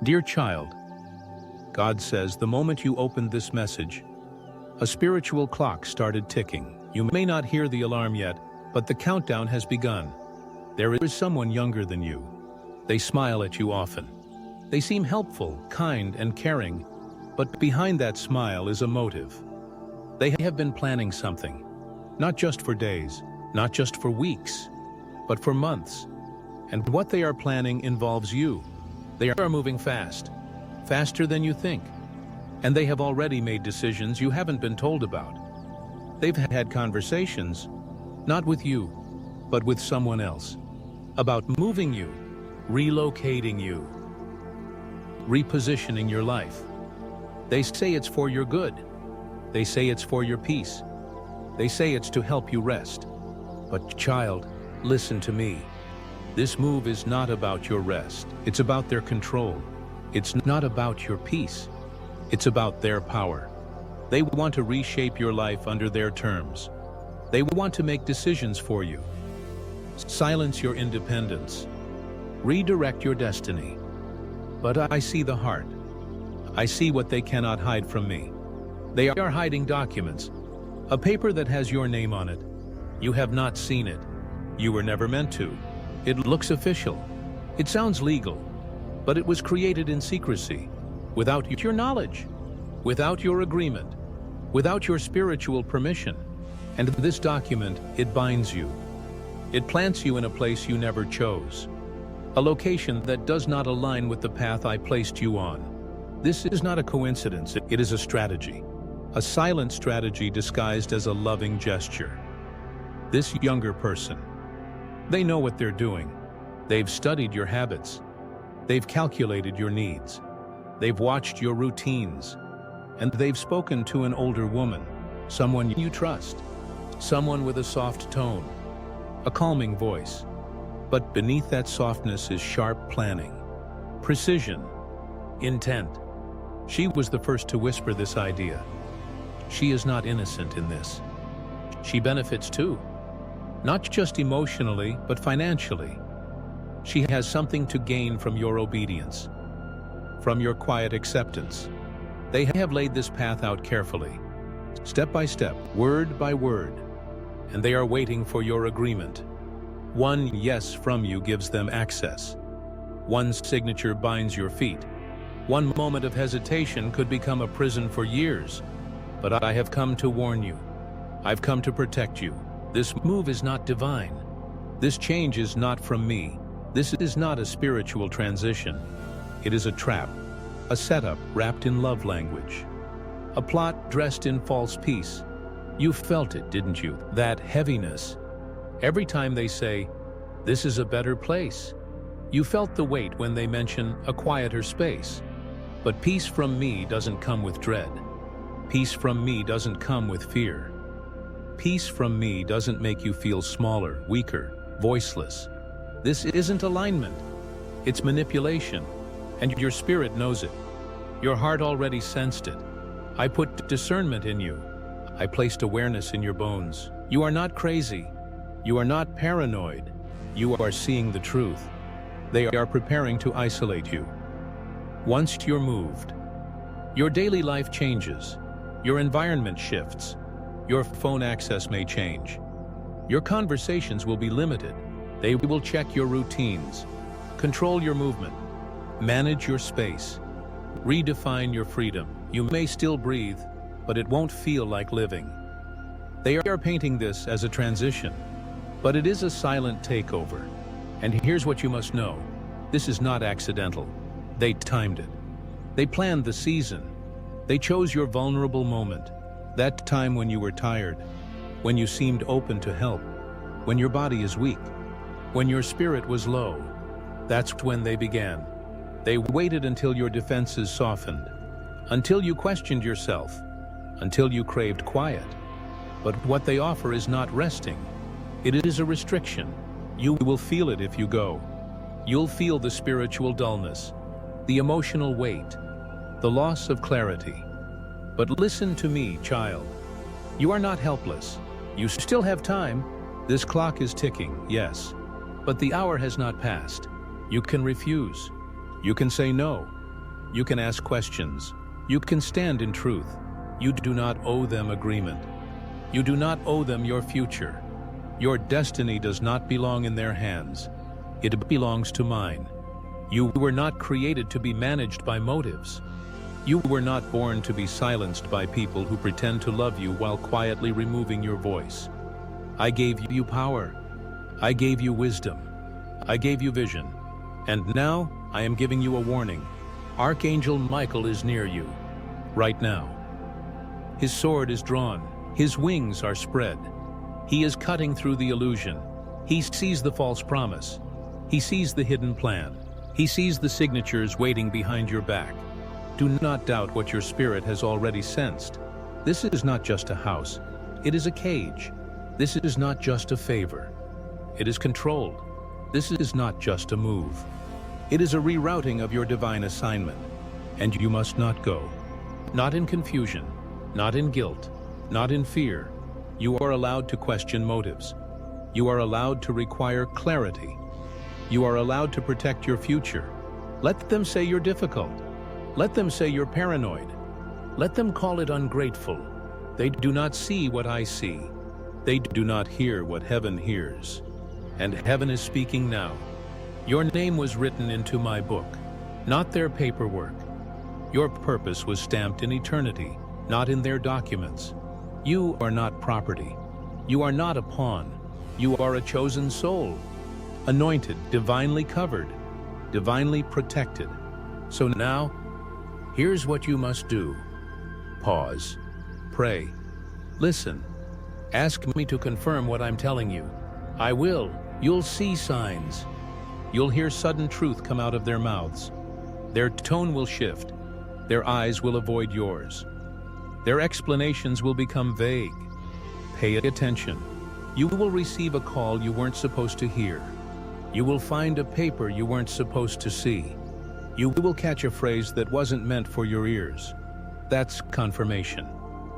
Dear child, God says the moment you opened this message, a spiritual clock started ticking. You may not hear the alarm yet, but the countdown has begun. There is someone younger than you. They smile at you often. They seem helpful, kind, and caring, but behind that smile is a motive. They have been planning something, not just for days, not just for weeks, but for months. And what they are planning involves you. They are moving fast, faster than you think. And they have already made decisions you haven't been told about. They've had conversations, not with you, but with someone else, about moving you, relocating you, repositioning your life. They say it's for your good. They say it's for your peace. They say it's to help you rest. But child, listen to me. This move is not about your rest. It's about their control. It's not about your peace. It's about their power. They want to reshape your life under their terms. They want to make decisions for you. Silence your independence. Redirect your destiny. But I see the heart. I see what they cannot hide from me. They are hiding documents. A paper that has your name on it. You have not seen it. You were never meant to. It looks official. It sounds legal. But it was created in secrecy, without your knowledge, without your agreement, without your spiritual permission. And this document, it binds you. It plants you in a place you never chose. A location that does not align with the path I placed you on. This is not a coincidence, it is a strategy. A silent strategy disguised as a loving gesture. This younger person, they know what they're doing. They've studied your habits. They've calculated your needs. They've watched your routines. And they've spoken to an older woman, someone you trust, someone with a soft tone, a calming voice. But beneath that softness is sharp planning, precision, intent. She was the first to whisper this idea. She is not innocent in this. She benefits too, not just emotionally, but financially. She has something to gain from your obedience, from your quiet acceptance. They have laid this path out carefully, step by step, word by word, and they are waiting for your agreement. One yes from you gives them access. One signature binds your feet. One moment of hesitation could become a prison for years. But I have come to warn you. I've come to protect you. This move is not divine. This change is not from me. This is not a spiritual transition. It is a trap, a setup wrapped in love language, a plot dressed in false peace. You felt it, didn't you? That heaviness. Every time they say, "This is a better place." You felt the weight when they mention a quieter space. But peace from me doesn't come with dread. Peace from me doesn't come with fear. Peace from me doesn't make you feel smaller, weaker, voiceless. This isn't alignment. It's manipulation. And your spirit knows it. Your heart already sensed it. I put discernment in you. I placed awareness in your bones. You are not crazy. You are not paranoid. You are seeing the truth. They are preparing to isolate you. Once you're moved, your daily life changes. Your environment shifts. Your phone access may change. Your conversations will be limited. They will check your routines, control your movement, manage your space, redefine your freedom. You may still breathe, but it won't feel like living. They are painting this as a transition, but it is a silent takeover. And here's what you must know. This is not accidental. They timed it. They planned the season. They chose your vulnerable moment. That time when you were tired, when you seemed open to help, when your body is weak, when your spirit was low. That's when they began. They waited until your defenses softened, until you questioned yourself, until you craved quiet. But what they offer is not resting. It is a restriction. You will feel it if you go. You'll feel the spiritual dullness, the emotional weight, the loss of clarity. But listen to me, child. You are not helpless. You still have time. This clock is ticking, yes. But the hour has not passed. You can refuse. You can say no. You can ask questions. You can stand in truth. You do not owe them agreement. You do not owe them your future. Your destiny does not belong in their hands. It belongs to mine. You were not created to be managed by motives. You were not born to be silenced by people who pretend to love you while quietly removing your voice. I gave you power. I gave you wisdom. I gave you vision. And now I am giving you a warning. Archangel Michael is near you, right now. His sword is drawn. His wings are spread. He is cutting through the illusion. He sees the false promise. He sees the hidden plan. He sees the signatures waiting behind your back. Do not doubt what your spirit has already sensed. This is not just a house. It is a cage. This is not just a favor. It is controlled. This is not just a move. It is a rerouting of your divine assignment. And you must not go. Not in confusion, not in guilt, not in fear. You are allowed to question motives. You are allowed to require clarity. You are allowed to protect your future. Let them say you're difficult. Let them say you're paranoid. Let them call it ungrateful. They do not see what I see. They do not hear what heaven hears. And heaven is speaking now. Your name was written into my book, not their paperwork. Your purpose was stamped in eternity, not in their documents. You are not property. You are not a pawn. You are a chosen soul, anointed, divinely covered, divinely protected. So now, here's what you must do. Pause. Pray. Listen. Ask me to confirm what I'm telling you. I will. You'll see signs. You'll hear sudden truth come out of their mouths. Their tone will shift. Their eyes will avoid yours. Their explanations will become vague. Pay attention. You will receive a call you weren't supposed to hear. You will find a paper you weren't supposed to see. You will catch a phrase that wasn't meant for your ears. That's confirmation.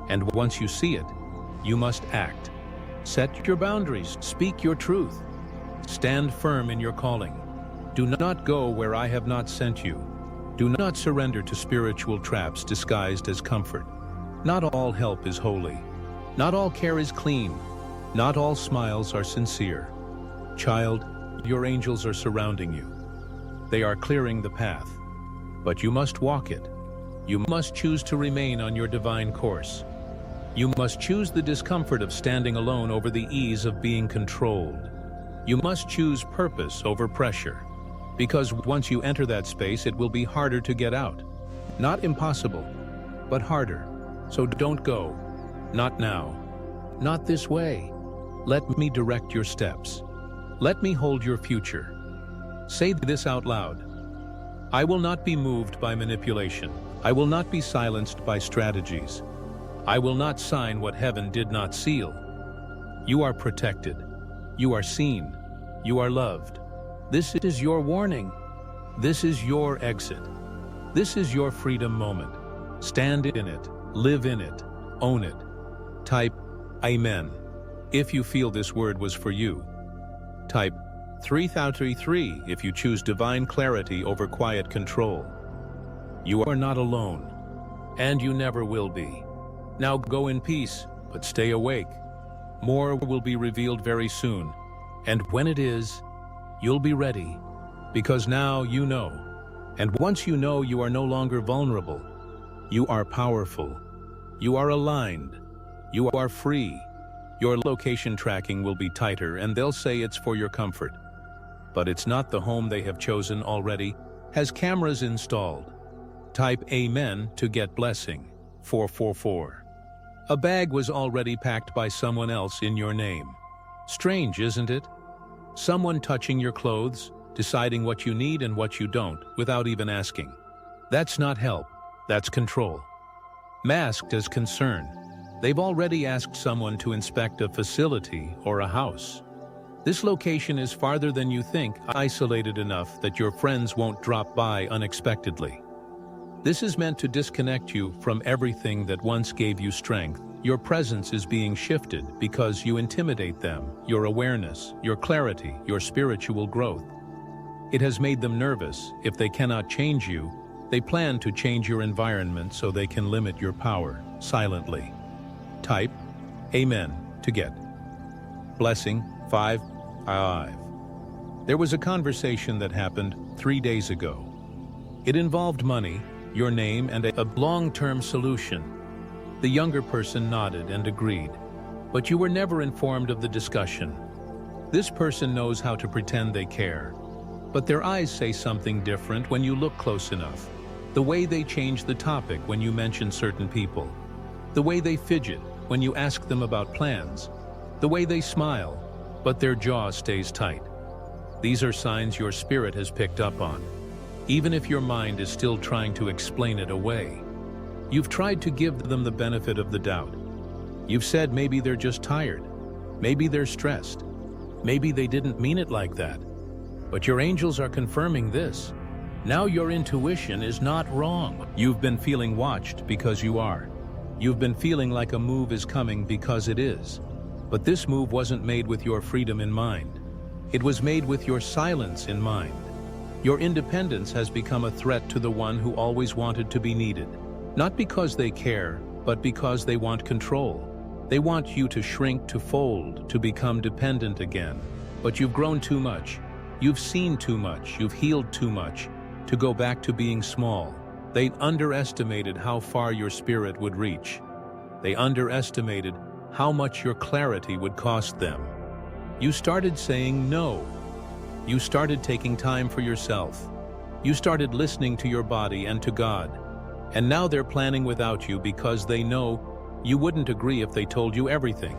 And once you see it, you must act. Set your boundaries. Speak your truth. Stand firm in your calling. Do not go where I have not sent you. Do not surrender to spiritual traps disguised as comfort. Not all help is holy. Not all care is clean. Not all smiles are sincere. Child, your angels are surrounding you. They are clearing the path. But you must walk it. You must choose to remain on your divine course. You must choose the discomfort of standing alone over the ease of being controlled. You must choose purpose over pressure. Because once you enter that space, it will be harder to get out. Not impossible, but harder. So don't go. Not now. Not this way. Let me direct your steps. Let me hold your future. Say this out loud. I will not be moved by manipulation. I will not be silenced by strategies. I will not sign what heaven did not seal. You are protected. You are seen. You are loved. This is your warning. This is your exit. This is your freedom moment. Stand in it. Live in it. Own it. Type Amen if you feel this word was for you. Type 3033 if you choose divine clarity over quiet control. You are not alone, and you never will be. Now go in peace, but stay awake. More will be revealed very soon, and when it is, you'll be ready, because now you know. And once you know, you are no longer vulnerable. You are powerful. You are aligned. You are free. Your location tracking will be tighter, and they'll say it's for your comfort. But it's not. The home they have chosen already has cameras installed. Type Amen to get blessing. 444. A bag was already packed by someone else in your name. Strange, isn't it? Someone touching your clothes, deciding what you need and what you don't, without even asking. That's not help, that's control. Masked as concern. They've already asked someone to inspect a facility or a house. This location is farther than you think, isolated enough that your friends won't drop by unexpectedly. This is meant to disconnect you from everything that once gave you strength. Your presence is being shifted because you intimidate them, your awareness, your clarity, your spiritual growth. It has made them nervous. If they cannot change you, They plan to change your environment so they can limit your power silently. Type Amen to get. Blessing 5. There was a conversation that happened 3 days ago. It involved money, your name, and a long-term solution. The younger person nodded and agreed, but you were never informed of the discussion. This person knows how to pretend they care, but their eyes say something different when you look close enough. The way they change the topic when you mention certain people. The way they fidget when you ask them about plans. The way they smile, but their jaw stays tight. These are signs your spirit has picked up on, even if your mind is still trying to explain it away. You've tried to give them the benefit of the doubt. You've said maybe they're just tired, maybe they're stressed, maybe they didn't mean it like that. But your angels are confirming this. Now your intuition is not wrong. You've been feeling watched because you are. You've been feeling like a move is coming because it is. But this move wasn't made with your freedom in mind. It was made with your silence in mind. Your independence has become a threat to the one who always wanted to be needed. Not because they care, but because they want control. They want you to shrink, to fold, to become dependent again. But you've grown too much. You've seen too much. You've healed too much to go back to being small. They underestimated how far your spirit would reach. They underestimated how much your clarity would cost them. You started saying no. You started taking time for yourself. You started listening to your body and to God. And now they're planning without you because they know you wouldn't agree if they told you everything.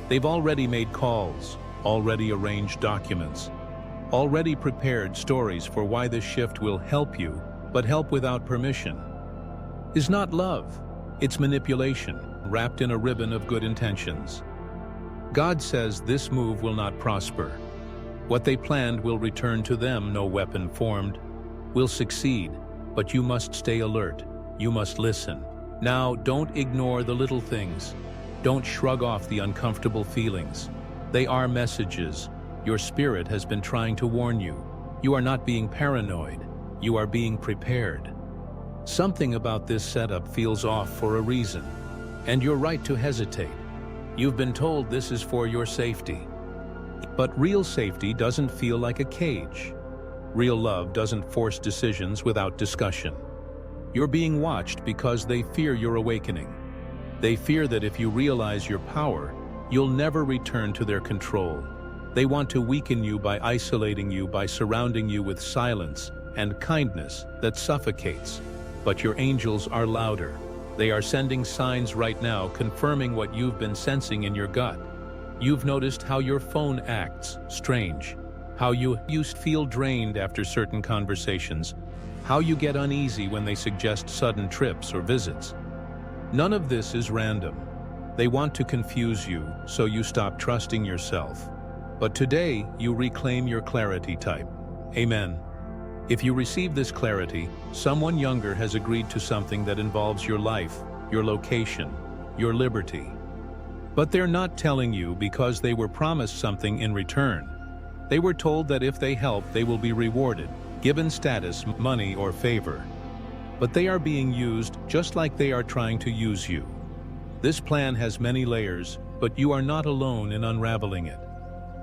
They've already made calls, already arranged documents, already prepared stories for why this shift will help you, but help without permission. Is not love. It's manipulation, wrapped in a ribbon of good intentions. God says this move will not prosper. What they planned will return to them, no weapon formed, will succeed, but you must stay alert. You must listen. Now, don't ignore the little things. Don't shrug off the uncomfortable feelings. They are messages. Your spirit has been trying to warn you. You are not being paranoid. You are being prepared. Something about this setup feels off for a reason, and you're right to hesitate. You've been told this is for your safety. But real safety doesn't feel like a cage. Real love doesn't force decisions without discussion. You're being watched because they fear your awakening. They fear that if you realize your power, you'll never return to their control. They want to weaken you by isolating you, by surrounding you with silence and kindness that suffocates. But your angels are louder. They are sending signs right now confirming what you've been sensing in your gut. You've noticed how your phone acts strange, how you used to feel drained after certain conversations, how you get uneasy when they suggest sudden trips or visits. None of this is random. They want to confuse you so you stop trusting yourself. But today, you reclaim your clarity type. Amen. If you receive this clarity, someone younger has agreed to something that involves your life, your location, your liberty. But they're not telling you because they were promised something in return. They were told that if they help, they will be rewarded, given status, money, or favor. But they are being used just like they are trying to use you. This plan has many layers, but you are not alone in unraveling it.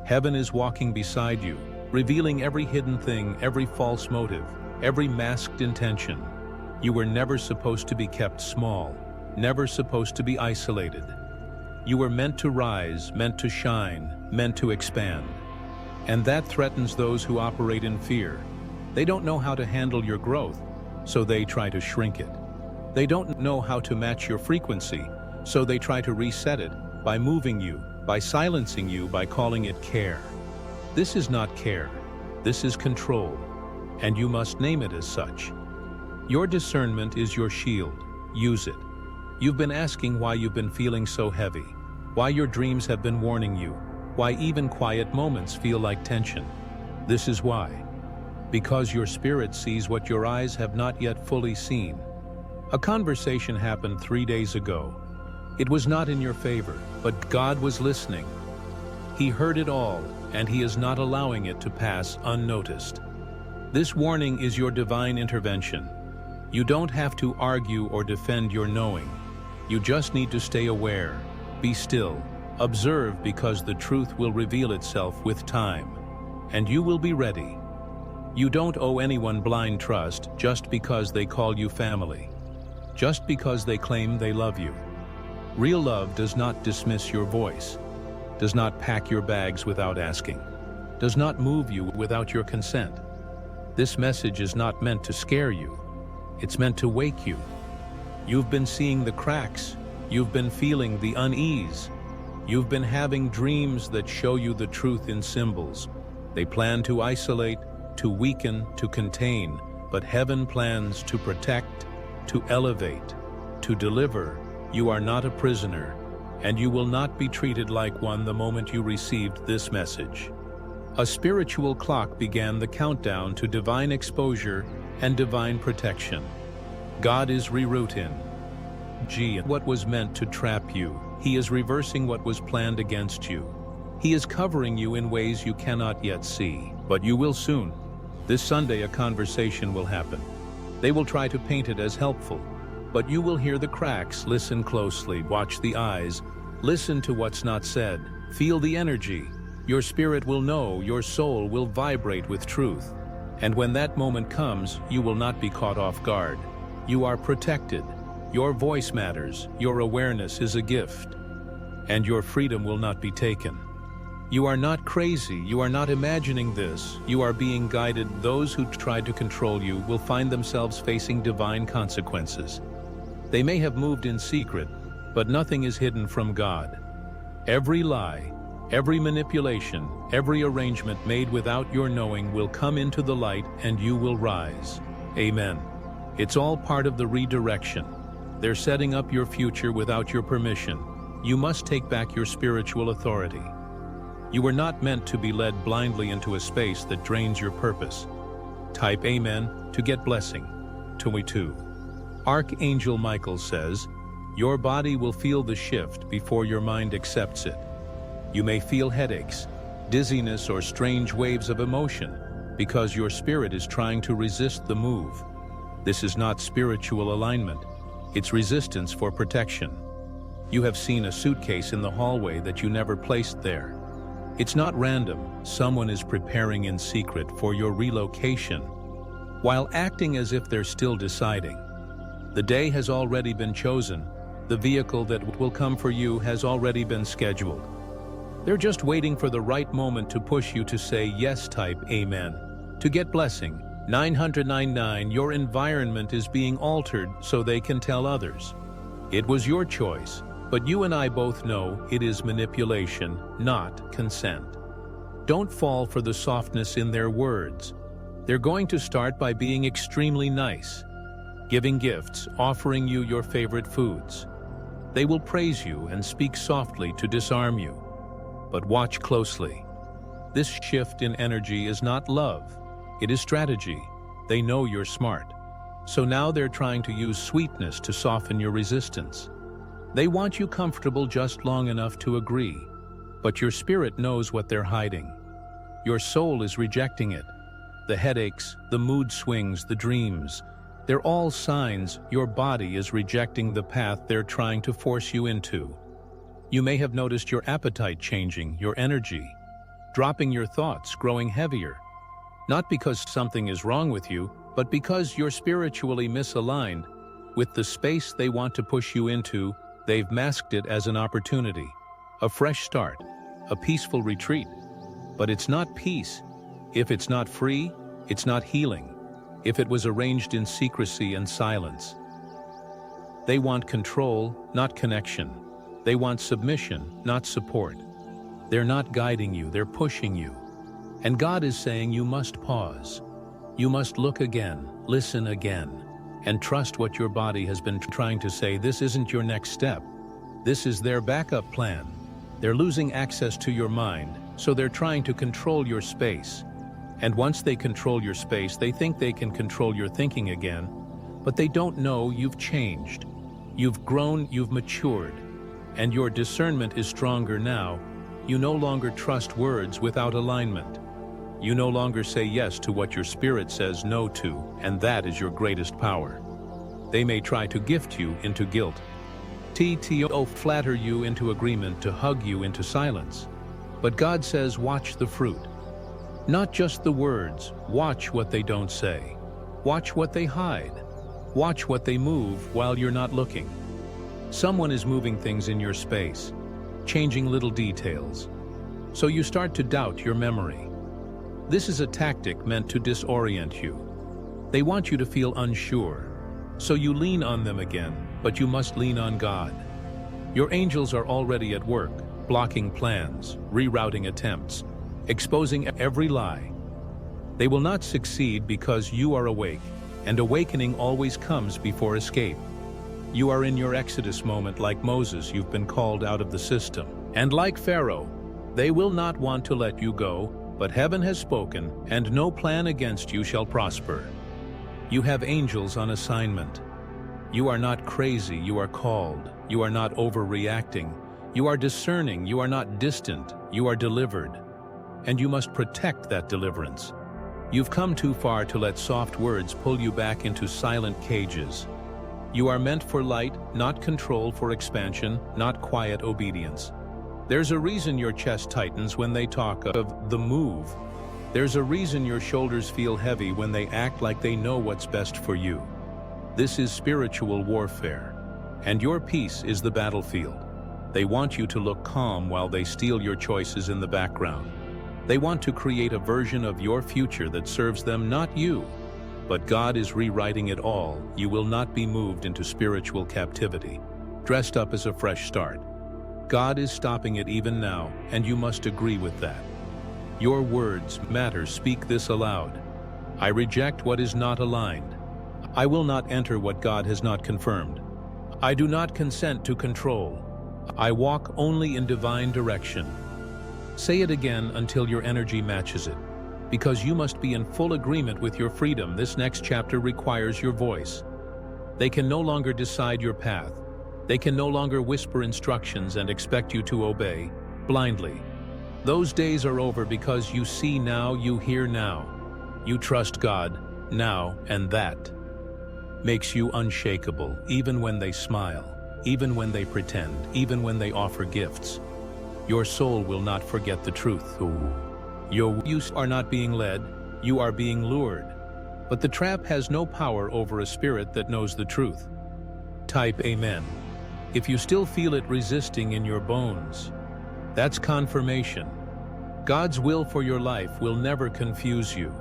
Heaven is walking beside you, revealing every hidden thing, every false motive, every masked intention. You were never supposed to be kept small, never supposed to be isolated. You were meant to rise, meant to shine, meant to expand. And that threatens those who operate in fear. They don't know how to handle your growth, so they try to shrink it. They don't know how to match your frequency, so they try to reset it by moving you, by silencing you, by calling it care. This is not care. This is control, and you must name it as such. Your discernment is your shield. Use it. You've been asking why you've been feeling so heavy, why your dreams have been warning you, why even quiet moments feel like tension. This is why. Because your spirit sees what your eyes have not yet fully seen. A conversation happened 3 days ago. It was not in your favor, but God was listening. He heard it all, and He is not allowing it to pass unnoticed. This warning is your divine intervention. You don't have to argue or defend your knowing. You just need to stay aware, be still, observe, because the truth will reveal itself with time, and you will be ready. You don't owe anyone blind trust just because they call you family, just because they claim they love you. Real love does not dismiss your voice, does not pack your bags without asking, does not move you without your consent. This message is not meant to scare you, it's meant to wake you. You've been seeing the cracks, you've been feeling the unease, you've been having dreams that show you the truth in symbols. They plan to isolate, to weaken, to contain, but heaven plans to protect, to elevate, to deliver. You are not a prisoner, and you will not be treated like one the moment you received this message. A spiritual clock began the countdown to divine exposure and divine protection. God is rerouting what was meant to trap you. He is reversing what was planned against you. He is covering you in ways you cannot yet see, but you will soon. This Sunday, a conversation will happen. They will try to paint it as helpful, but you will hear the cracks. Listen closely, watch the eyes, listen to what's not said, feel the energy. Your spirit will know, your soul will vibrate with truth. And when that moment comes, you will not be caught off guard. You are protected. Your voice matters. Your awareness is a gift. And your freedom will not be taken. You are not crazy. You are not imagining this. You are being guided. Those who try to control you will find themselves facing divine consequences. They may have moved in secret, but nothing is hidden from God. Every lie, every manipulation, every arrangement made without your knowing will come into the light, and you will rise. Amen. It's all part of the redirection. They're setting up your future without your permission. You must take back your spiritual authority. You were not meant to be led blindly into a space that drains your purpose. Type Amen to get blessing. 22. Archangel Michael says, your body will feel the shift before your mind accepts it. You may feel headaches, dizziness, or strange waves of emotion because your spirit is trying to resist the move. This is not spiritual alignment. It's resistance for protection. You have seen a suitcase in the hallway that you never placed there. It's not random. Someone is preparing in secret for your relocation, while acting as if they're still deciding. The day has already been chosen. The vehicle that will come for you has already been scheduled. They're just waiting for the right moment to push you to say yes. Type Amen to get blessing. 999. Your environment is being altered so they can tell others. It was your choice, but you and I both know it is manipulation, not consent. Don't fall for the softness in their words. They're going to start by being extremely nice, giving gifts, offering you your favorite foods. They will praise you and speak softly to disarm you. But watch closely. This shift in energy is not love. It is strategy. They know you're smart. So now they're trying to use sweetness to soften your resistance. They want you comfortable just long enough to agree. But your spirit knows what they're hiding. Your soul is rejecting it. The headaches, the mood swings, the dreams, they're all signs your body is rejecting the path they're trying to force you into. You may have noticed your appetite changing, your energy, dropping, your thoughts growing heavier. Not because something is wrong with you, but because you're spiritually misaligned with the space they want to push you into. They've masked it as an opportunity, a fresh start, a peaceful retreat. But it's not peace. If it's not free, it's not healing. If it was arranged in secrecy and silence. They want control, not connection. They want submission, not support. They're not guiding you, they're pushing you. And God is saying you must pause. You must look again, listen again, and trust what your body has been trying to say. This isn't your next step. This is their backup plan. They're losing access to your mind, so they're trying to control your space. And once they control your space, they think they can control your thinking again, but they don't know you've changed. You've grown, you've matured, and your discernment is stronger now. You no longer trust words without alignment. You no longer say yes to what your spirit says no to, and that is your greatest power. They may try to gift you into guilt, to flatter you into agreement, to hug you into silence. But God says, watch the fruit. Not just the words, watch what they don't say. Watch what they hide. Watch what they move while you're not looking. Someone is moving things in your space, changing little details. So you start to doubt your memory. This is a tactic meant to disorient you. They want you to feel unsure. So you lean on them again, but you must lean on God. Your angels are already at work, blocking plans, rerouting attempts, exposing every lie. They will not succeed because you are awake, and awakening always comes before escape. You are in your Exodus moment. Like Moses, you've been called out of the system. And like Pharaoh, they will not want to let you go, but heaven has spoken, and no plan against you shall prosper. You have angels on assignment. You are not crazy, you are called. You are not overreacting. You are discerning, you are not distant, you are delivered. And you must protect that deliverance. You've come too far to let soft words pull you back into silent cages. You are meant for light, not control, for expansion, not quiet obedience. There's a reason your chest tightens when they talk of the move. There's a reason your shoulders feel heavy when they act like they know what's best for you. This is spiritual warfare, and your peace is the battlefield. They want you to look calm while they steal your choices in the background. They want to create a version of your future that serves them, not you. But God is rewriting it all. You will not be moved into spiritual captivity, dressed up as a fresh start. God is stopping it even now, and you must agree with that. Your words matter. Speak this aloud. I reject what is not aligned. I will not enter what God has not confirmed. I do not consent to control. I walk only in divine direction. Say it again until your energy matches it, because you must be in full agreement with your freedom. This next chapter requires your voice. They can no longer decide your path. They can no longer whisper instructions and expect you to obey blindly. Those days are over, because you see now, you hear now. You trust God now, and that makes you unshakable, even when they smile, even when they pretend, even when they offer gifts. Your soul will not forget the truth. You are not being led, you are being lured. But the trap has no power over a spirit that knows the truth. Type Amen if you still feel it resisting in your bones. That's confirmation. God's will for your life will never confuse you,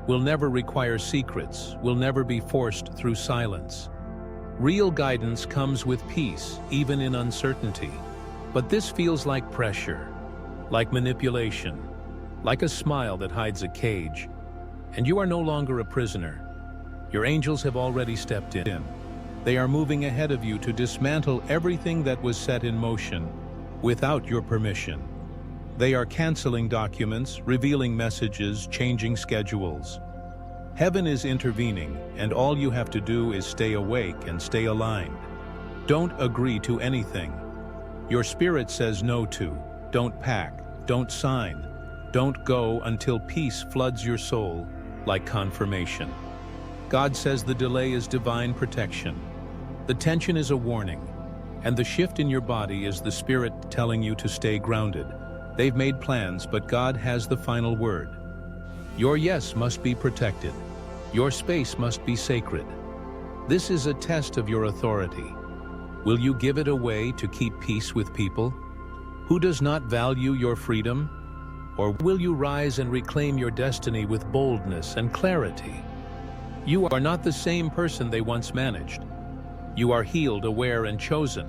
will never require secrets, will never be forced through silence. Real guidance comes with peace, even in uncertainty. But this feels like pressure, like manipulation, like a smile that hides a cage. And you are no longer a prisoner. Your angels have already stepped in. They are moving ahead of you to dismantle everything that was set in motion without your permission. They are canceling documents, revealing messages, changing schedules. Heaven is intervening, and all you have to do is stay awake and stay aligned. Don't agree to anything your spirit says no to. Don't pack, don't sign, don't go until peace floods your soul like confirmation. God says the delay is divine protection. The tension is a warning, and the shift in your body is the spirit telling you to stay grounded. They've made plans, but God has the final word. Your yes must be protected. Your space must be sacred. This is a test of your authority. Will you give it away to keep peace with people who does not value your freedom? Or will you rise and reclaim your destiny with boldness and clarity? You are not the same person they once managed. You are healed, aware, and chosen.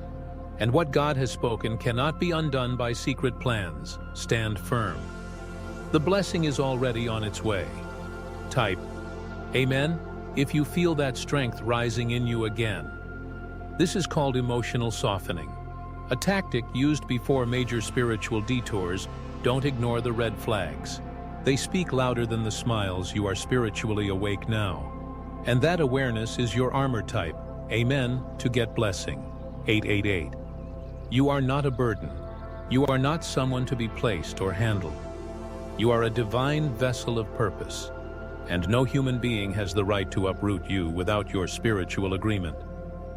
And what God has spoken cannot be undone by secret plans. Stand firm. The blessing is already on its way. Type Amen if you feel that strength rising in you again. This is called emotional softening, a tactic used before major spiritual detours. Don't ignore the red flags. They speak louder than the smiles. You are spiritually awake now. And that awareness is your armor type. Amen to get blessing. 888. You are not a burden. You are not someone to be placed or handled. You are a divine vessel of purpose. and no human being has the right to uproot you without your spiritual agreement.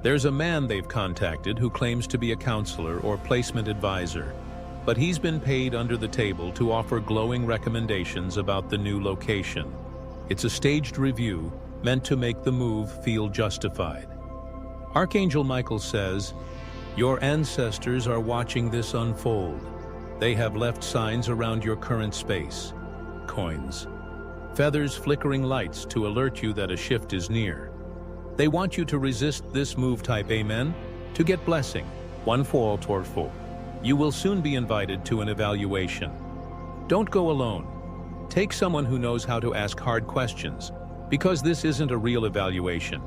There's a man they've contacted who claims to be a counselor or placement advisor, but he's been paid under the table to offer glowing recommendations about the new location. It's a staged review meant to make the move feel justified. Archangel Michael says, "Your ancestors are watching this unfold. They have left signs around your current space. Coins. Feathers, flickering lights to alert you that a shift is near. They want you to resist this move. Type Amen to get blessing. 144. You will soon be invited to an evaluation. Don't go alone. Take someone who knows how to ask hard questions, because this isn't a real evaluation.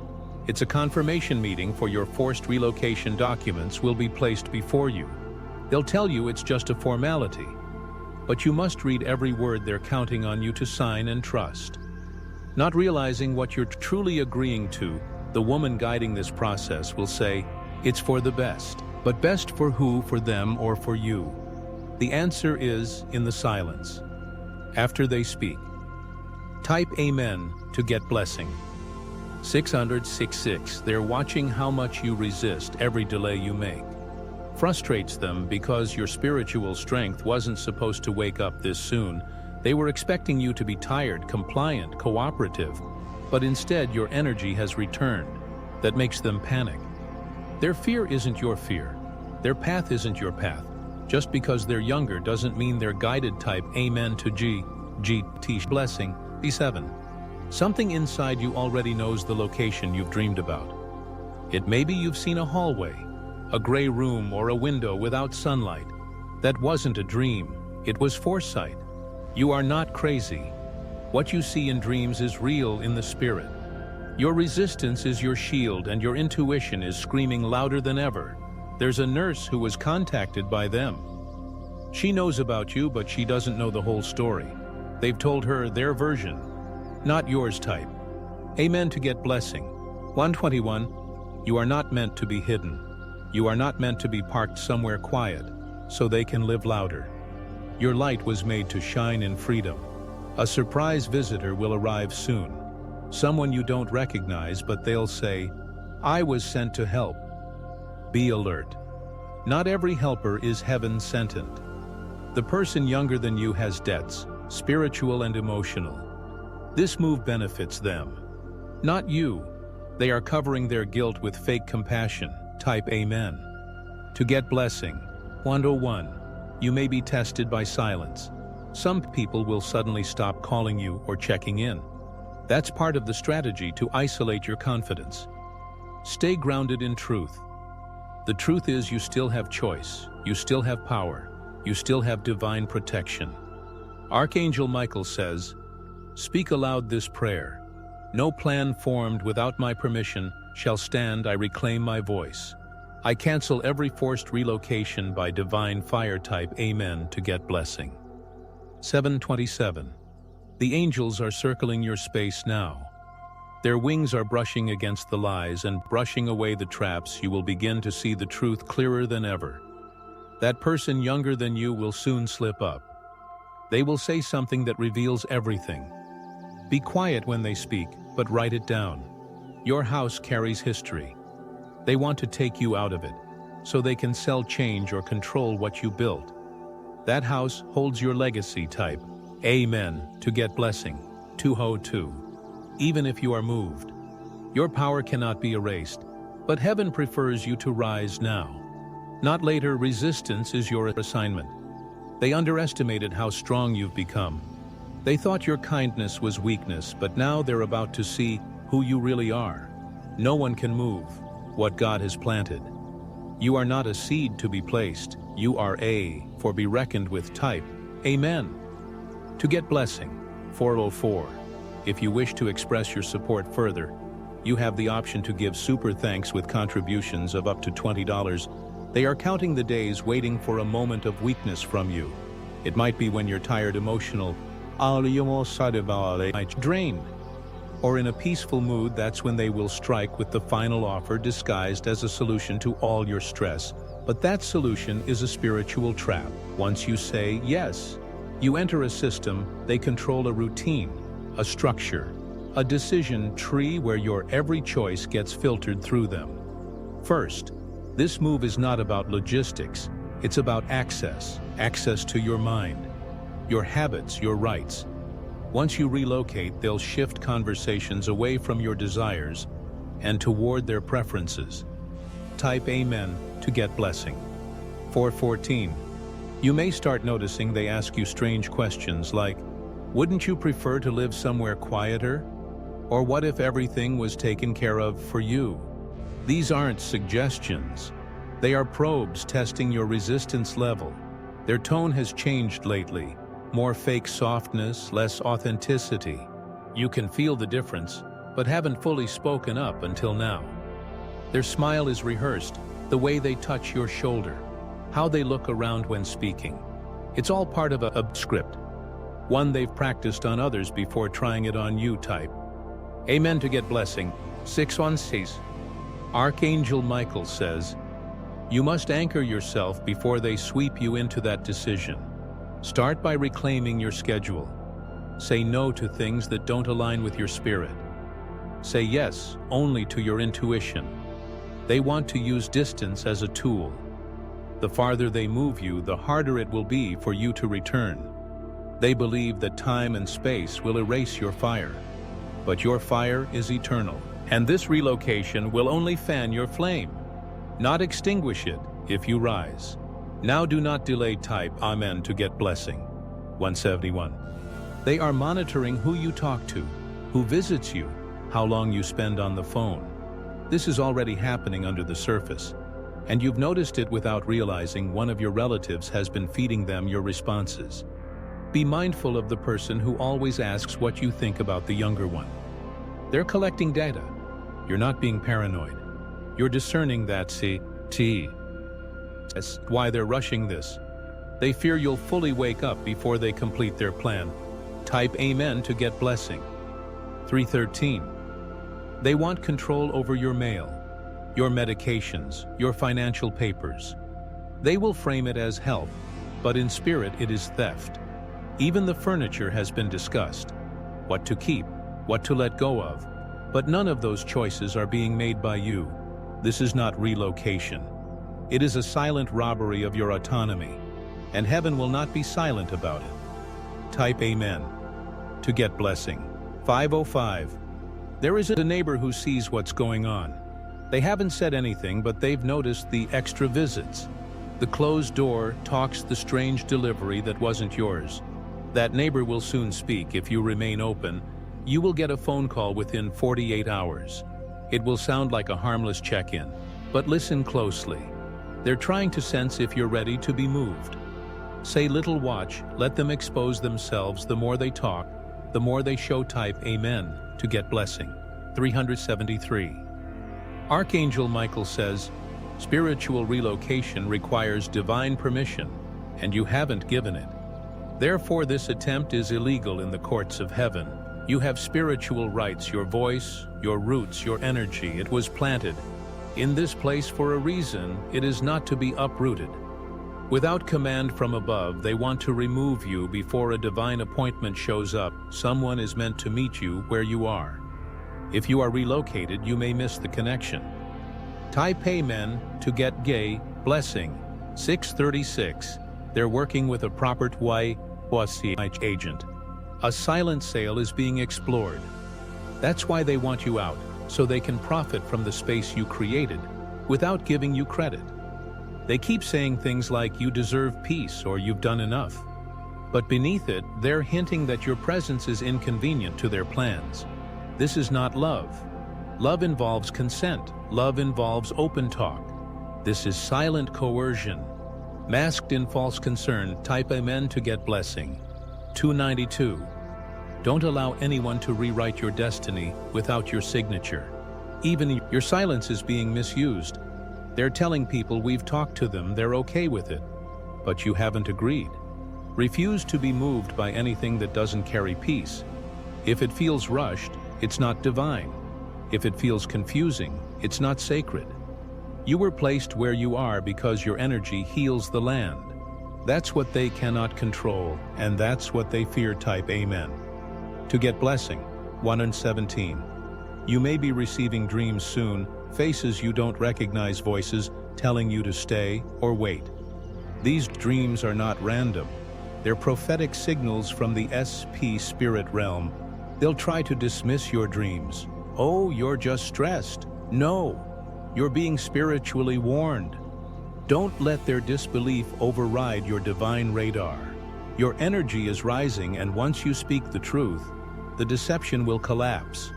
It's a confirmation meeting for your forced relocation. Documents will be placed before you. They'll tell you it's just a formality, but you must read every word. They're counting on you to sign and trust. Not realizing what you're truly agreeing to, the woman guiding this process will say, "It's for the best." But best for who? For them or for you? The answer is in the silence. After they speak. Type Amen to get blessing. 666. They're watching how much you resist every delay you make. Frustrates them because your spiritual strength wasn't supposed to wake up this soon. They were expecting you to be tired, compliant, cooperative, but instead your energy has returned. That makes them panic. Their fear isn't your fear. Their path isn't your path. Just because they're younger doesn't mean they're guided. Type Amen to GT blessing. B7. Something inside you already knows the location you've dreamed about. It may be you've seen a hallway, a gray room, or a window without sunlight. That wasn't a dream. It was foresight. You are not crazy. What you see in dreams is real in the spirit. Your resistance is your shield, and your intuition is screaming louder than ever. There's a nurse who was contacted by them. She knows about you, but she doesn't know the whole story. They've told her their version, not yours. Type Amen to get blessing. 121. You are not meant to be hidden. You are not meant to be parked somewhere quiet, so they can live louder. Your light was made to shine in freedom. A surprise visitor will arrive soon. Someone you don't recognize, but they'll say, "I was sent to help." Be alert. Not every helper is heaven sent. The person younger than you has debts, spiritual and emotional. This move benefits them, not you. They are covering their guilt with fake compassion. Type Amen to get blessing. 101. You may be tested by silence. Some people will suddenly stop calling you or checking in. That's part of the strategy to isolate your confidence. Stay grounded in truth. The truth is you still have choice, you still have power, you still have divine protection. Archangel Michael says, "Speak aloud this prayer. No plan formed without my permission shall stand. I reclaim my voice. I cancel every forced relocation by divine fire." Type Amen to get blessing. 727. The angels are circling your space now. Their wings are brushing against the lies and brushing away the traps. You will begin to see the truth clearer than ever. That person younger than you will soon slip up. They will say something that reveals everything. Be quiet when they speak, but write it down. Your house carries history. They want to take you out of it, so they can sell, change, or control what you built. That house holds your legacy. Type Amen to get blessing. 202. Even if you are moved, your power cannot be erased, but heaven prefers you to rise now, not later. Resistance is your assignment. They underestimated how strong you've become. They thought your kindness was weakness, but now they're about to see who you really are. No one can move what God has planted. You are not a seed to be placed. You are for be reckoned with. Type Amen to get blessing. 404. If you wish to express your support further, you have the option to give super thanks with contributions of up to $20. They are counting the days, waiting for a moment of weakness from you. It might be when you're tired, emotional, drained, or in a peaceful mood. That's when they will strike with the final offer, disguised as a solution to all your stress. But that solution is a spiritual trap. Once you say yes, you enter a system. They control a routine, a structure, A decision tree where your every choice gets filtered through them. First, this move is not about logistics, it's about access to your mind, your habits, your rights. Once you relocate, they'll shift conversations away from your desires and toward their preferences. Type Amen to get blessing. 4:14. You may start noticing they ask you strange questions like, wouldn't you prefer to live somewhere quieter? Or what if everything was taken care of for you? These aren't suggestions. They are probes testing your resistance level. Their tone has changed lately. More fake softness, less authenticity. You can feel the difference, but haven't fully spoken up until now. Their smile is rehearsed, the way they touch your shoulder, how they look around when speaking. It's all part of a script, one they've practiced on others before trying it on you. Type Amen to get blessing. 6:16. Archangel Michael says, you must anchor yourself before they sweep you into that decision. Start by reclaiming your schedule. Say no to things that don't align with your spirit. Say yes only to your intuition. They want to use distance as a tool. The farther they move you, the harder it will be for you to return. They believe that time and space will erase your fire. But your fire is eternal, and this relocation will only fan your flame, not extinguish it if you rise. Now do not delay. Type Amen to get blessing. 171. They are monitoring who you talk to, who visits you, how long you spend on the phone. This is already happening under the surface, and you've noticed it without realizing one of your relatives has been feeding them your responses. Be mindful of the person who always asks what you think about the younger one. They're collecting data. You're not being paranoid. You're discerning that. That's why they're rushing this. They fear you'll fully wake up before they complete their plan. Type Amen to get blessing. 3:13. They want control over your mail, your medications, your financial papers. They will frame it as help, but in spirit it is theft. Even the furniture has been discussed. What to keep, what to let go of. But none of those choices are being made by you. This is not relocation. It is a silent robbery of your autonomy, and heaven will not be silent about it. Type Amen to get blessing. 5:05. There is a neighbor who sees what's going on. They haven't said anything, but they've noticed the extra visits. The closed door talks the strange delivery that wasn't yours. That neighbor will soon speak. If you remain open, you will get a phone call within 48 hours. It will sound like a harmless check-in, but listen closely. They're trying to sense if you're ready to be moved. Say little, watch, let them expose themselves. The more they talk, the more they show. Type Amen to get blessing. 373. Archangel Michael says, spiritual relocation requires divine permission, and you haven't given it. Therefore, this attempt is illegal in the courts of heaven. You have spiritual rights, your voice, your roots, your energy. It was planted in this place for a reason. It is not to be uprooted. Without command from above, they want to remove you before a divine appointment shows up. Someone is meant to meet you where you are. If you are relocated, you may miss the connection. Type Amen to get gay blessing. 6:36. They're working with a property agent. A silent sale is being explored. That's why they want you out, so they can profit from the space you created without giving you credit. They keep saying things like you deserve peace or you've done enough. But beneath it, they're hinting that your presence is inconvenient to their plans. This is not love. Love involves consent. Love involves open talk. This is silent coercion, masked in false concern. Type Amen to get blessing. 292. Don't allow anyone to rewrite your destiny without your signature. Even your silence is being misused. They're telling people we've talked to them, they're okay with it. But you haven't agreed. Refuse to be moved by anything that doesn't carry peace. If it feels rushed, it's not divine. If it feels confusing, it's not sacred. You were placed where you are because your energy heals the land. That's what they cannot control, and that's what they fear. Type Amen to get blessing. 1 and 17. You may be receiving dreams soon, faces you don't recognize, voices telling you to stay or wait. These dreams are not random. They're prophetic signals from the SP spirit realm. They'll try to dismiss your dreams. Oh, you're just stressed. No, you're being spiritually warned. Don't let their disbelief override your divine radar. Your energy is rising, and once you speak the truth, the deception will collapse.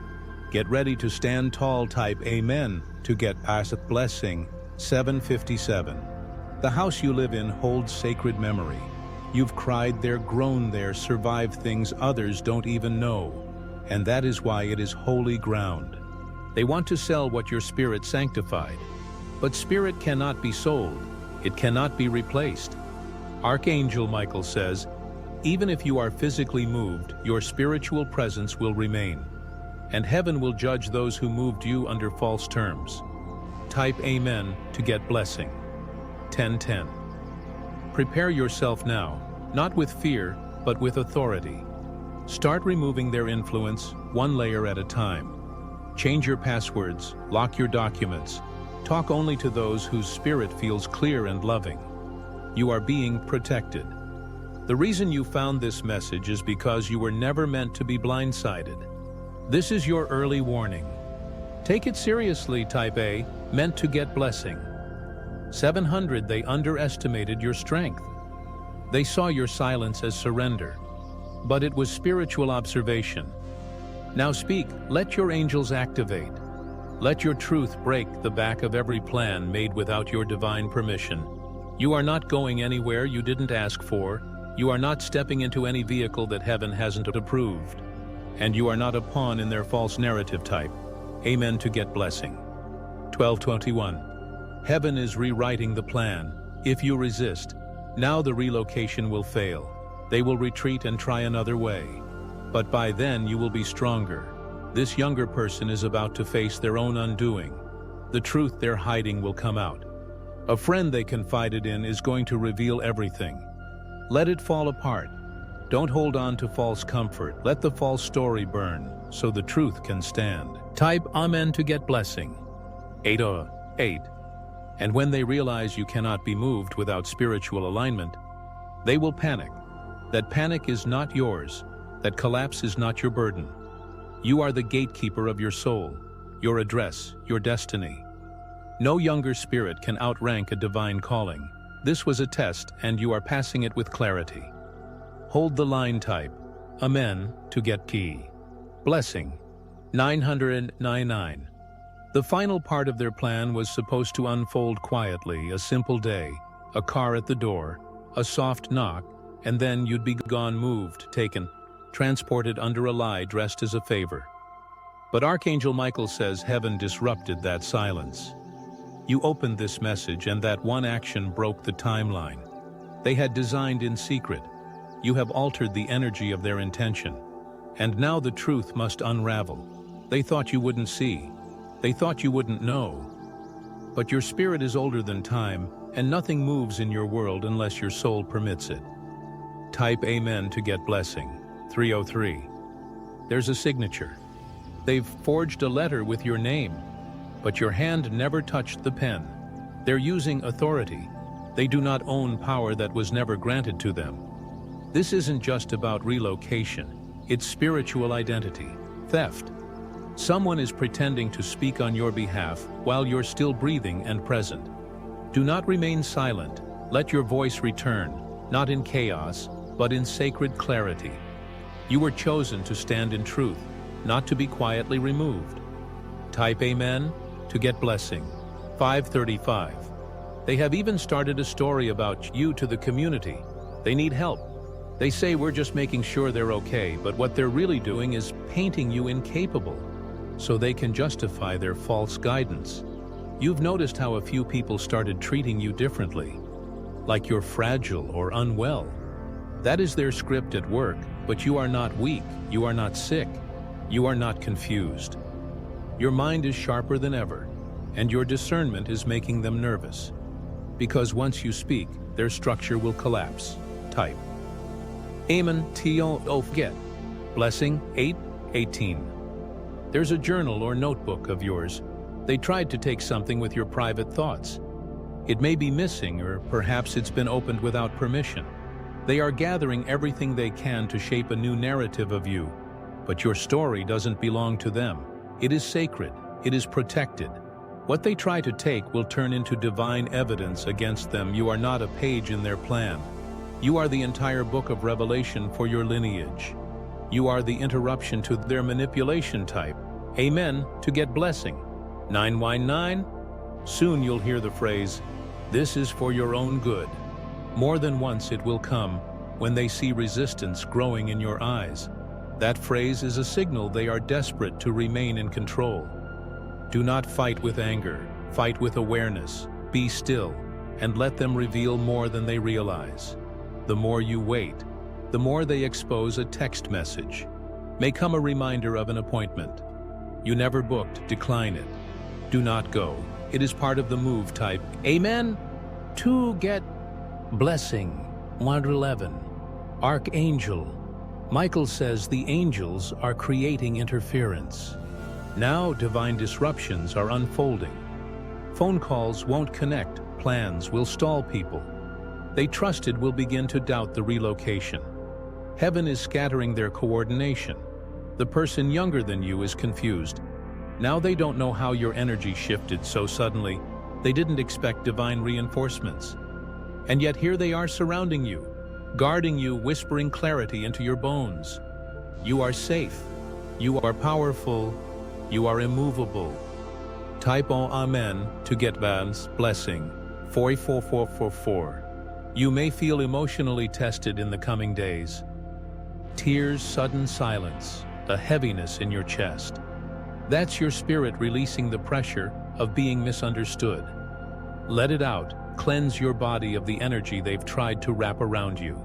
Get ready to stand tall. Type Amen to get past blessing. 757. The house you live in holds sacred memory. You've cried there, grown there, survived things others don't even know. And that is why it is holy ground. They want to sell what your spirit sanctified. But spirit cannot be sold. It cannot be replaced. Archangel Michael says, even if you are physically moved, your spiritual presence will remain. And heaven will judge those who moved you under false terms. Type Amen to get blessing. 10:10. Prepare yourself now, not with fear, but with authority. Start removing their influence, one layer at a time. Change your passwords, lock your documents. Talk only to those whose spirit feels clear and loving. You are being protected. The reason you found this message is because you were never meant to be blindsided. This is your early warning. Take it seriously. Type A, meant to get blessing. 700. They underestimated your strength. They saw your silence as surrender, but it was spiritual observation. Now speak, let your angels activate. Let your truth break the back of every plan made without your divine permission. You are not going anywhere you didn't ask for. You are not stepping into any vehicle that heaven hasn't approved. And you are not a pawn in their false narrative. Type Amen to get blessing. 12:21. Heaven is rewriting the plan. If you resist, now the relocation will fail. They will retreat and try another way. But by then you will be stronger. This younger person is about to face their own undoing. The truth they're hiding will come out. A friend they confided in is going to reveal everything. Let it fall apart. Don't hold on to false comfort. Let the false story burn, so the truth can stand. Type Amen to get blessing. 8:8. And when they realize you cannot be moved without spiritual alignment, they will panic. That panic is not yours. That collapse is not your burden. You are the gatekeeper of your soul, your address, your destiny. No younger spirit can outrank a divine calling. This was a test, and you are passing it with clarity. Hold the line. Type Amen to get key. Blessing. 999. The final part of their plan was supposed to unfold quietly. A simple day, a car at the door, a soft knock, and then you'd be gone, moved, taken, transported under a lie dressed as a favor. But Archangel Michael says heaven disrupted that silence. You opened this message, and that one action broke the timeline. They had designed in secret. You have altered the energy of their intention. And now the truth must unravel. They thought you wouldn't see. They thought you wouldn't know. But your spirit is older than time, and nothing moves in your world unless your soul permits it. Type Amen to get blessing. 303. There's a signature. They've forged a letter with your name, but your hand never touched the pen. They're using authority. They do not own power that was never granted to them. This isn't just about relocation. It's spiritual identity, theft. Someone is pretending to speak on your behalf while you're still breathing and present. Do not remain silent. Let your voice return, not in chaos, but in sacred clarity. You were chosen to stand in truth, not to be quietly removed. Type Amen to get blessing. 535. They have even started a story about you to the community. They need help. They say we're just making sure they're okay, but what they're really doing is painting you incapable, so they can justify their false guidance. You've noticed how a few people started treating you differently, like you're fragile or unwell. That is their script at work, but you are not weak, you are not sick, you are not confused. Your mind is sharper than ever, and your discernment is making them nervous. Because once you speak, their structure will collapse. Type Amen to get blessing. 8:18. There's a journal or notebook of yours. They tried to take something with your private thoughts. It may be missing, or perhaps it's been opened without permission. They are gathering everything they can to shape a new narrative of you. But your story doesn't belong to them. It is sacred. It is protected. What they try to take will turn into divine evidence against them. You are not a page in their plan. You are the entire book of Revelation for your lineage. You are the interruption to their manipulation type. Amen to get blessing. 919. Soon you'll hear the phrase, "This is for your own good." More than once it will come when they see resistance growing in your eyes. That phrase is a signal they are desperate to remain in control. Do not fight with anger, fight with awareness. Be still, and let them reveal more than they realize. The more you wait, the more they expose a text message. May come a reminder of an appointment. You never booked, decline it. Do not go. It is part of the move type. Amen to get blessing. 111. Archangel. Michael says the angels are creating interference. Now divine disruptions are unfolding. Phone calls won't connect, plans will stall people. They trusted will begin to doubt the relocation. Heaven is scattering their coordination. The person younger than you is confused. Now they don't know how your energy shifted so suddenly. They didn't expect divine reinforcements. And yet here they are surrounding you, guarding you, whispering clarity into your bones. You are safe. You are powerful. You are immovable. Type O Amen to get Van's blessing. 44444. You may feel emotionally tested in the coming days. Tears, sudden silence, a heaviness in your chest. That's your spirit releasing the pressure of being misunderstood. Let it out. Cleanse your body of the energy they've tried to wrap around you.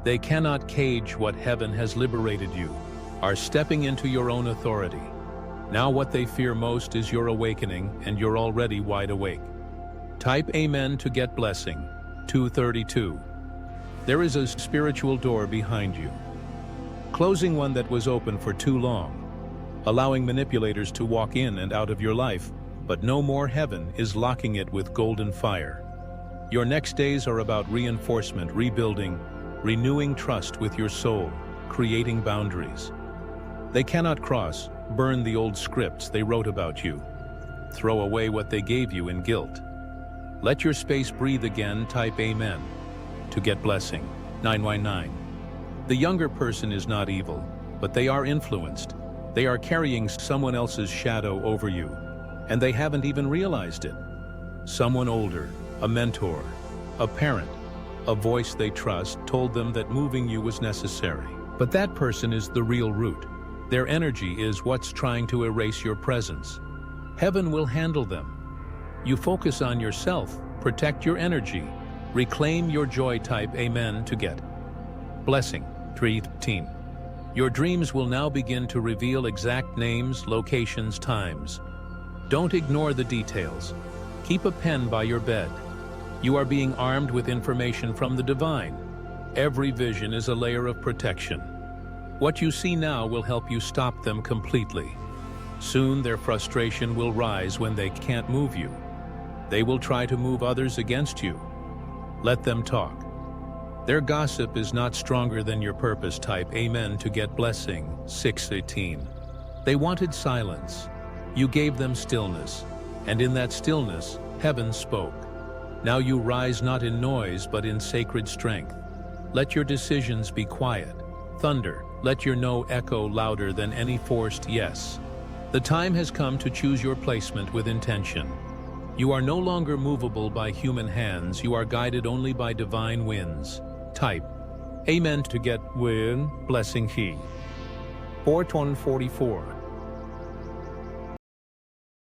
They cannot cage what heaven has liberated you, are stepping into your own authority. Now what they fear most is your awakening, and you're already wide awake. Type Amen to get blessing. 232. There is a spiritual door behind you, closing one that was open for too long, allowing manipulators to walk in and out of your life, but no more. Heaven is locking it with golden fire. Your next days are about reinforcement, rebuilding, renewing trust with your soul, creating boundaries. They cannot cross. Burn the old scripts they wrote about you. Throw away what they gave you in guilt. Let your space breathe again. Type Amen to get blessing. 919. The younger person is not evil, but they are influenced. They are carrying someone else's shadow over you, and they haven't even realized it. Someone older, a mentor, a parent, a voice they trust told them that moving you was necessary. But that person is the real root. Their energy is what's trying to erase your presence. Heaven will handle them. You focus on yourself, protect your energy, reclaim your joy. Type Amen to get blessing. 313. Your dreams will now begin to reveal exact names, locations, times. Don't ignore the details. Keep a pen by your bed. You are being armed with information from the divine. Every vision is a layer of protection. What you see now will help you stop them completely. Soon their frustration will rise when they can't move you. They will try to move others against you. Let them talk. Their gossip is not stronger than your purpose. Type Amen to get blessing. 618. They wanted silence. You gave them stillness, and in that stillness, heaven spoke. Now you rise not in noise but in sacred strength. Let your decisions be quiet. Thunder, let your no echo louder than any forced yes. The time has come to choose your placement with intention. You are no longer movable by human hands. You are guided only by divine winds. Type Amen to get win blessing he. 444.